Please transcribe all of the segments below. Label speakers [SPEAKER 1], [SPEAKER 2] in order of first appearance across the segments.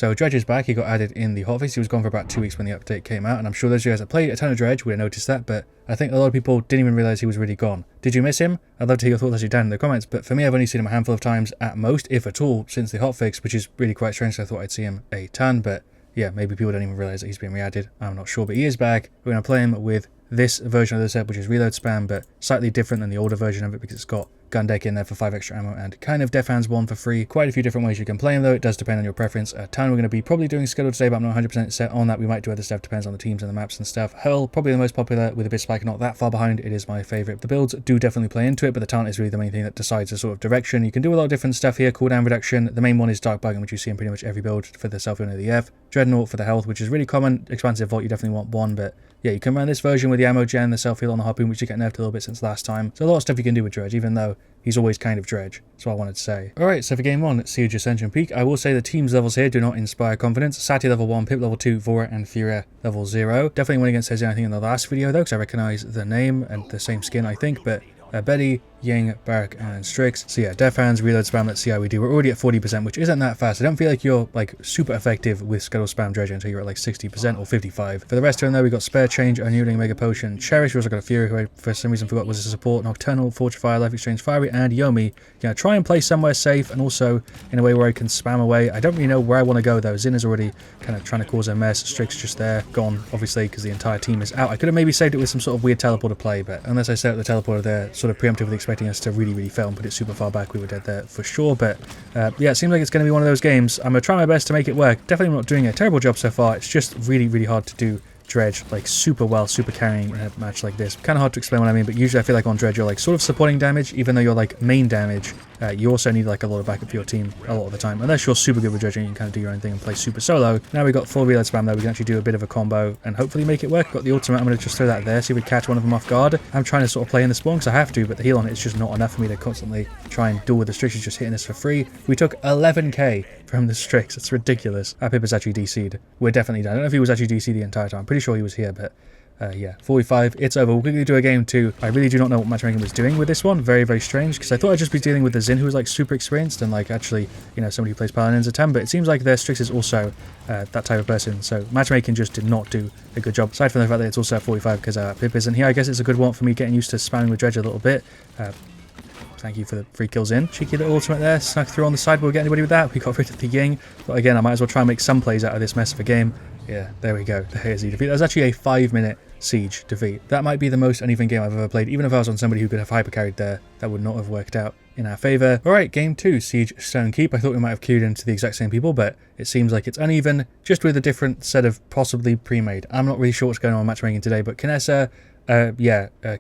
[SPEAKER 1] So Dredge is back. He got added in the hotfix. He was gone for about 2 weeks when the update came out, and I'm sure those of you guys that played a ton of Dredge would have noticed that, but I think a lot of people didn't even realize he was really gone. Did you miss him? I'd love to hear your thoughts actually down in the comments, but for me, I've only seen him a handful of times at most, if at all, since the hotfix, which is really quite strange. So I thought I'd see him a ton, but yeah, maybe people don't even realize that he's been re-added. I'm not sure, but he is back. We're going to play him with this version of the set, which is reload spam, but slightly different than the older version of it because it's got gun deck in there for 5 extra ammo and kind of Death Hands 1 for free. Quite a few different ways you can play him though. It does depend on your preference. A ton we're going to be probably doing scheduled today, but I'm not 100% set on that. We might do other stuff, depends on the teams and the maps and stuff. Hurl, probably the most popular with a bit spike, not that far behind. It is my favorite. The builds do definitely play into it, but the talent is really the main thing that decides the sort of direction. You can do a lot of different stuff here. Cooldown reduction. The main one is Dark Bug, which you see in pretty much every build for the self-healing of the F. Dreadnought for the health, which is really common. Expansive Vault, you definitely want one, but yeah, you can run this version with the ammo gen, the self-heal on the Harpoon, which you get nerfed a little bit since last time. So a lot of stuff you can do with Dredge, even though he's always kind of Dredge. That's what I wanted to say. Alright, so for game 1, Siege Ascension Peak, I will say the team's levels here do not inspire confidence. Sati level 1, Pip level 2, Vora and Furia level 0. Definitely went against Hezzy, I think, in the last video though, because I recognise the name and the same skin, I think, but Betty, Ying, Barak, and Strix. So yeah, Death Hands, reload spam, let's see how we do. We're already at 40%, which isn't that fast. I don't feel like you're like super effective with Scuttle Spam Dredge until you're at like 60% or 55. For the rest of them though, we got Spare Change, Unyielding Mega Potion, Cherish. We also got a Fury, who I for some reason forgot was a support, Nocturnal, Fortify, Life Exchange, Fiery, and Yomi. Yeah, try and play somewhere safe and also in a way where I can spam away. I don't really know where I want to go though. Zin is already kind of trying to cause a mess. Strix just there, gone, obviously, because the entire team is out. I could have maybe saved it with some sort of weird teleporter play, but unless I set up the teleporter there, sort of preemptively expecting us to really fail and put it super far back, we were dead there for sure. But yeah, it seems like it's going to be one of those games. I'm going to try my best to make it work. Definitely not doing a terrible job so far. It's just really hard to do Dredge like super well, super carrying in a match like this. Kind of hard to explain what I mean, but usually I feel like on Dredge you're like sort of supporting damage, even though you're like main damage. You also need like a lot of backup for your team a lot of the time, unless you're super good with dredging. You can kind of do your own thing and play super solo. Now we've got full reload spam though. We can actually do a bit of a combo and hopefully make it work. Got the ultimate. I'm going to just throw that there, see if we catch one of them off guard. I'm trying to sort of play in the spawn because I have to, but the heal on it is just not enough for me to constantly try and deal with the Strix. He's just hitting us for free. We took 11k from the Strix. It's ridiculous. Our Pip is actually DC'd. We're definitely done. I don't know if he was actually DC'd the entire time. I'm pretty sure he was here, but yeah, 45, it's over. We'll quickly do a game 2. I really do not know what matchmaking was doing with this one. Very strange, because I thought I'd just be dealing with the Zin, who was like super experienced and like actually, you know, somebody who plays Paladins a ton, but it seems like their Strix is also that type of person, so matchmaking just did not do a good job, aside from the fact that it's also at 45 because Pip isn't here. I guess it's a good one for me getting used to spamming with Dredge a little bit. Thank you for the free kills in. Cheeky little ultimate there, snuck through on the side. We'll get anybody with that. We got rid of the Ying, but again, I might as well try and make some plays out of this mess of a game. Yeah, there we go. The Hazy defeat. That was actually a 5-minute Siege defeat. That might be the most uneven game I've ever played. Even if I was on somebody who could have hyper carried there, that would not have worked out in our favour. Alright, game 2, Siege Stone Keep. I thought we might have queued into the exact same people, but it seems like it's uneven, just with a different set of possibly pre-made. I'm not really sure what's going on matchmaking today, but Kinessa,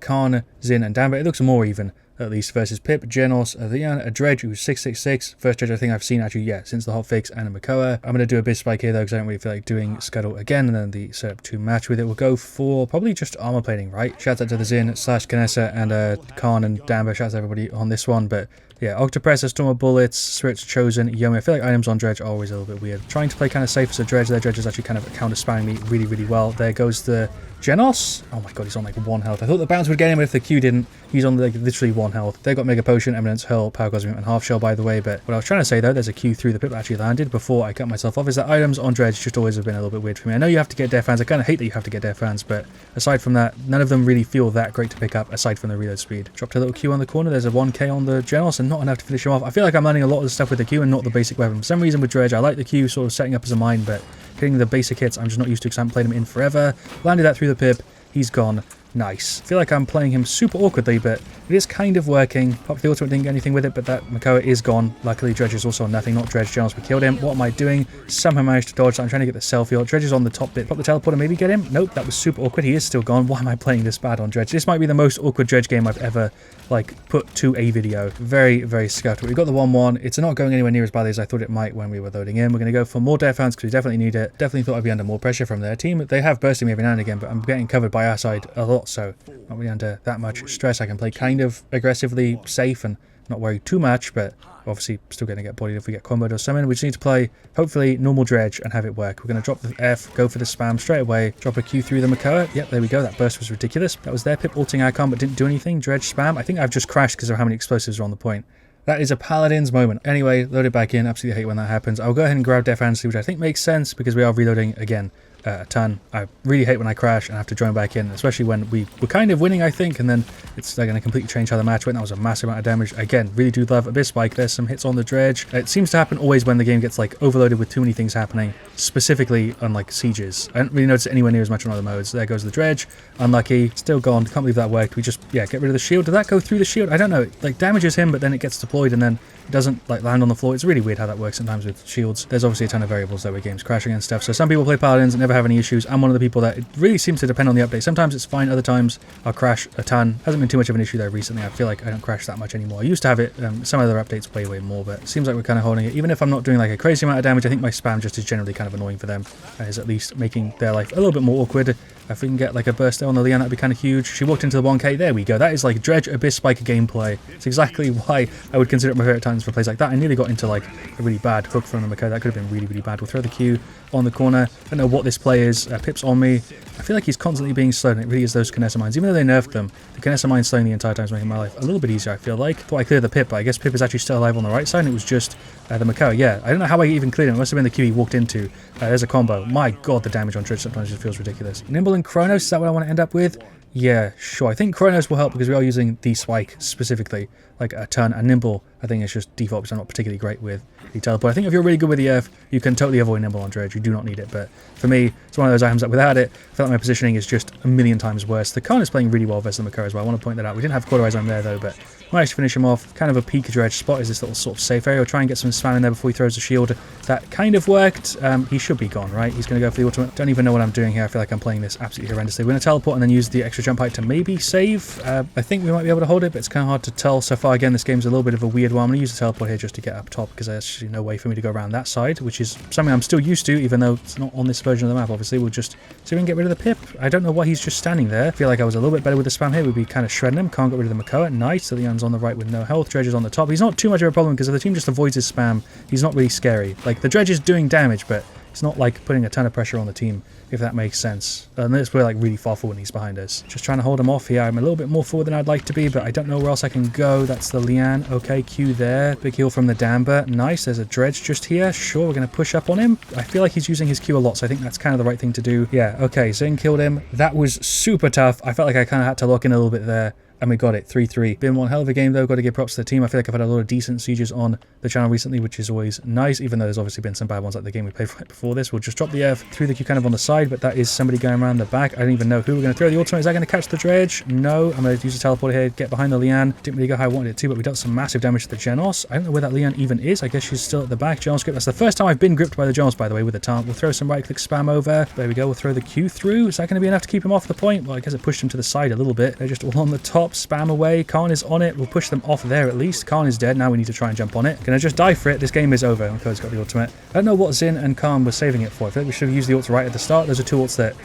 [SPEAKER 1] Khan, Zin, and Damba, it looks more even. At least versus Pip, Genos, Leon, a Dredge who's 666. First Dredge I think I've seen actually, yeah, since the hotfix, and a Makoa. I'm going to do a bit spike here though because I don't really feel like doing Scuttle again, and then the setup to match with it will go for probably just armor plating, right? Shouts out to the Zin / Kinessa and Khan and Damba. Shouts out to everybody on this one, but yeah, Octopressor, Storm of Bullets, Spirits Chosen, Yomi. I feel like items on Dredge are always a little bit weird. Trying to play kind of safe as a Dredge. Their Dredge is actually kind of counter spamming me really well. There goes the Genos. Oh my god, he's on like 1 health. I thought the bounce would get him, but if the Q didn't, he's on like literally 1 health. They got Mega Potion, Eminence, Hurl, Power Cosmic, and Half Shell, by the way. But what I was trying to say though, there's a Q through the Pip that actually landed before I cut myself off, is that items on Dredge just always have been a little bit weird for me. I know you have to get Death Hands. I kind of hate that you have to get Death Hands, but aside from that, none of them really feel that great to pick up, aside from the reload speed. Dropped a little Q on the corner. There's a 1k on the Genos, and not enough to finish him off. I feel like I'm learning a lot of the stuff with the Q and not the basic weapon. For some reason with Dredge, I like the Q sort of setting up as a mine, but hitting the basic hits I'm just not used to because I haven't played him in forever. Landed that through the Pip. He's gone. Nice. I feel like I'm playing him super awkwardly, but it is kind of working. Popped the ultimate, didn't get anything with it, but that Makoa is gone. Luckily, Dredge is also on nothing. Not Dredge, Genos, we killed him. What am I doing? Somehow managed to dodge. I'm trying to get the selfie. Dredge is on the top bit. Pop the teleporter, maybe get him? Nope, that was super awkward. He is still gone. Why am I playing this bad on Dredge? This might be the most awkward Dredge game I've ever like put to a video. Very scuttle. We got the 1-1. It's not going anywhere near as badly as I thought it might when we were loading in. We're going to go for more Death Hands because we definitely need it. Definitely thought I'd be under more pressure from their team. They have bursting me every now and again, but I'm getting covered by our side a lot, so not really under that much stress. I can play kind of aggressively safe and not worry too much, but obviously still going to get bodied if we get comboed or something. We just need to play hopefully normal Dredge and have it work. We're going to drop the F, go for the spam straight away, drop a Q through the Makoa. Yep, there we go. That burst was ridiculous. That was their Pip ulting Icon but didn't do anything. Dredge spam. I think I've just crashed because of how many explosives are on the point. That is a Paladins moment. Anyway, load it back in. Absolutely hate when that happens. I'll go ahead and grab Death Hands, which I think makes sense because we are reloading again a ton. I really hate when I crash and have to join back in, especially when we were kind of winning, I think, and then it's going to completely change how the match went. That was a massive amount of damage. Again, really do love Abyss Spike. There's some hits on the dredge. It seems to happen always when the game gets like overloaded with too many things happening, specifically on like sieges. I don't really notice it anywhere near as much on other modes. There goes the dredge. Unlucky. Still gone. Can't believe that worked. We just, yeah, get rid of the shield. Did that go through the shield? I don't know. It like damages him, but then it gets deployed and then it doesn't like land on the floor. It's really weird how that works sometimes with shields. There's obviously a ton of variables though with games crashing and stuff. So some people play Paladins and never have any issues. I'm one of the people that it really seems to depend on the update. Sometimes it's fine, other times I'll crash a ton. Hasn't been too much of an issue though recently. I feel like I don't crash that much anymore. I used to have it, some other updates way more, but it seems like we're kind of holding it. Even if I'm not doing like a crazy amount of damage, I think my spam just is generally kind of annoying for them. And is at least making their life a little bit more awkward. If we can get like a burst there on the Leanne, that'd be kind of huge. She walked into the 1k. There we go. That is like Dredge Abyss Spike gameplay. It's exactly why I would consider it my favorite times for plays like that. I nearly got into like a really bad hook from the Mako. That could have been really bad. We'll throw the Q on the corner. I don't know what this play is. Pip's on me. I feel like he's constantly being slowed, and it really is those Kinessa mines. Even though they nerfed them, the Kinessa mines slowing the entire time is making my life a little bit easier, I feel like. Thought I cleared the Pip, but I guess Pip is actually still alive on the right side, and it was just the Mako. Yeah, I don't know how I even cleared him. It must have been the Q he walked into. There's a combo. My god, the damage on Dredge sometimes just feels ridiculous. Nimble and Chronos, is that what I want to end up with? Yeah, sure. I think Chronos will help because we are using the spike specifically, like a ton. And Nimble, I think it's just default because I'm not particularly great with the teleport. I think if you're really good with the Earth, you can totally avoid Nimble on Dredge. You do not need it. But for me, it's one of those items that without it, I feel like my positioning is just a million times worse. The Khan is playing really well versus the Mako as well. I want to point that out. We didn't have Cauterize on there though, but managed to finish him off. Kind of a peak Dredge spot is this little sort of safe area. We'll try and get some spam in there before he throws the shield. That kind of worked. He should be gone, right? He's going to go for the ultimate. Don't even know what I'm doing here. I feel like I'm playing this absolutely horrendously. We're going to teleport and then use the extra jump height to maybe save. I think we might be able to hold it, but it's kind of hard to tell so far. Again, this game's a little bit of a weird one. I'm going to use the teleport here just to get up top because there's actually no way for me to go around that side, which is something I'm still used to, even though it's not on this version of the map. Obviously, we'll just see if we can get rid of the Pip. I don't know why he's just standing there. I feel like I was a little bit better with the spam here. We'd be kind of shredding him. Can't get rid of the Makoa. Nice. So Leon's on the right with no health. Dredge is on the top. He's not too much of a problem because if the team just avoids his spam, he's not really scary. Like, the Dredge is doing damage, but it's not like putting a ton of pressure on the team, if that makes sense. Unless we're like really far forward and he's behind us. Just trying to hold him off here. I'm a little bit more forward than I'd like to be, but I don't know where else I can go. That's the Leanne. Okay, Q there. Big heal from the Damber. Nice. There's a Dredge just here. Sure, we're going to push up on him. I feel like he's using his Q a lot, so I think that's kind of the right thing to do. Yeah, okay, Zing killed him. That was super tough. I felt like I kind of had to lock in a little bit there. And we got it, 3-3. Been one hell of a game though, got to give props to the team. I feel like I've had a lot of decent sieges on the channel recently, which is always nice, even though there's obviously been some bad ones like the game we played right before this. We'll just drop the Earth through the Q kind of on the side, but that is somebody going around the back. I don't even know who we're going to throw the ultimate. Is that going to catch the Dredge? No, I'm going to use the teleport here, get behind the Leanne. Didn't really go how I wanted it to, but we dealt some massive damage to the Genos. I don't know where that Leanne even is. I guess she's still at the back. Genos grip. That's the first time I've been gripped by the Genos, by the way, with the taunt. We'll throw some right-click spam over. There we go. We'll throw the Q through. Is that going to be enough to keep him off the point? Well, I guess it pushed him to the side a little bit. They're just all on the top. Spam away. Khan is on it. We'll push them off there at least. Khan is dead. Now we need to try and jump on it. Gonna just die for it. This game is over. Makoa's got the ultimate. I don't know what Zin and Khan were saving it for. I feel like we should have used the ult right at the start. Those are two ults that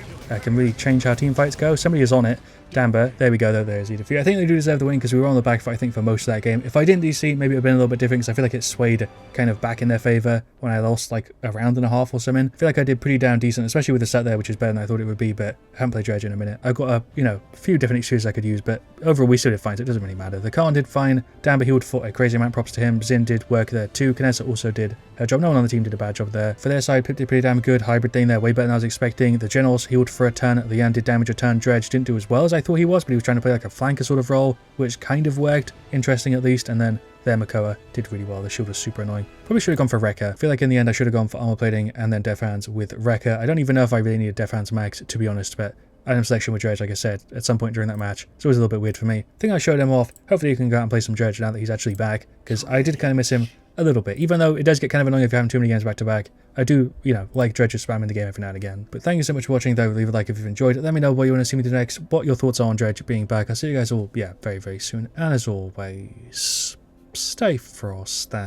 [SPEAKER 1] can really change how team fights go. Somebody is on it. Damber. There we go, though. There's the defeat. I think they do deserve the win because we were on the back foot, I think, for most of that game. If I didn't DC, maybe it would have been a little bit different because I feel like it swayed kind of back in their favor when I lost like a round and a half or something. I feel like I did pretty damn decent, especially with the set there, which is better than I thought it would be, but I haven't played Dredge in a minute. I've got a few different excuses I could use, but overall we still did fine, so it doesn't really matter. The Khan did fine. Damber healed for a crazy amount, props to him. Zin did work there too. Kinessa also did her job. No one on the team did a bad job there. For their side, Pip did pretty damn good. Hybrid thing there, way better than I was expecting. The Generals healed for a turn. Leanne did damage a turn. Dredge didn't do as well as I thought he was, but he was trying to play like a flanker sort of role, which kind of worked. Interesting at least. And then their Makoa did really well. The shield was super annoying. Probably should have gone for Wrecker. I feel like in the end I should have gone for armor plating and then Death Hands with Wrecker. I don't even know if I really needed Death Hands max, to be honest, but item selection with Dredge, like I said, at some point during that match, it's always a little bit weird for me. I think I showed him off. Hopefully you can go out and play some Dredge now that he's actually back, because I did kind of miss him a little bit, even though it does get kind of annoying if you're having too many games back to back. I do, like Dredge's spam in the game every now and again. But thank you so much for watching, though. Leave a like if you've enjoyed it. Let me know what you want to see me do next, what your thoughts are on Dredge being back. I'll see you guys all, very, very soon. And as always, stay frosty.